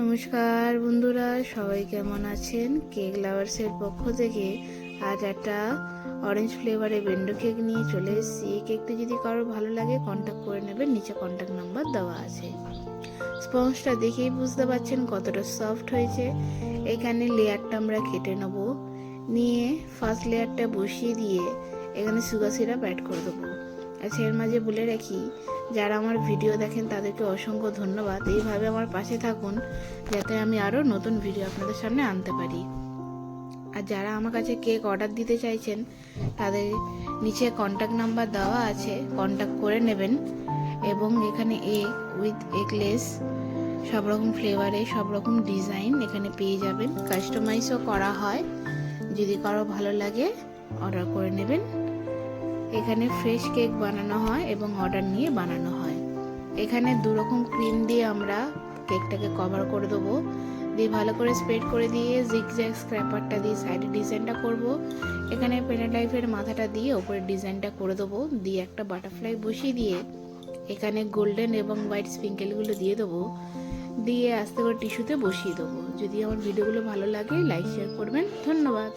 নমস্কার বন্ধুরা, সবাই কেমন আছেন? কেক লাভার্সের পক্ষ থেকে আজ একটা অরেঞ্জ ফ্লেভারে বেন্ডো কেক নিয়ে চলে এসেছি। এই কেকটা যদি কারোর ভালো লাগে কন্ট্যাক্ট করে নেবেন, নিচে কন্ট্যাক্ট নাম্বার দেওয়া আছে। স্পঞ্জটা দেখেই বুঝতে পারছেন কতটা সফট হয়েছে। এখানে লেয়ারটা আমরা কেটে নেব, নিয়ে ফার্স্ট লেয়ারটা বসিয়ে দিয়ে এখানে সুগার সিরাপ অ্যাড করে দেবো। আচ্ছা, এর মাঝে বলে রাখি, যারা আমার ভিডিও দেখেন তাদেরকে অসংখ্য ধন্যবাদ। এইভাবে আমার পাশে থাকুন যাতে আমি আরও নতুন ভিডিও আপনাদের সামনে আনতে পারি। আর যারা আমার কাছে কেক অর্ডার দিতে চাইছেন তাদের নিচে কন্ট্যাক্ট নাম্বার দেওয়া আছে, কন্ট্যাক্ট করে নেবেন। এবং এখানে এগ উইথ এগলেস সব রকম ফ্লেভারে সব রকম ডিজাইন এখানে পেয়ে যাবেন। কাস্টমাইজও করা হয়, যদি কারো ভালো লাগে অর্ডার করে নেবেন। এখানে ফ্রেশ কেক বানানো হয় এবং অর্ডার নিয়ে বানানো হয়। এখানে দু রকম ক্রিম দিয়ে আমরা কেকটাকে কভার করে দেবো, দিয়ে ভালো করে স্প্রেড করে দিয়ে জিগজ্যাগ স্ক্র্যাপারটা দিয়ে সাইডে ডিজাইনটা করব। এখানে পেনালাইফের মাথাটা দিয়ে ওপরে ডিজাইনটা করে দেবো, দিয়ে একটা বাটারফ্লাই বসিয়ে দিয়ে এখানে গোল্ডেন এবং হোয়াইট স্প্রিঙ্কেলগুলো দিয়ে দেবো, দিয়ে আস্তে করে টিস্যুতে বসিয়ে দেবো। যদি আমার ভিডিওগুলো ভালো লাগে লাইক শেয়ার করবেন। ধন্যবাদ।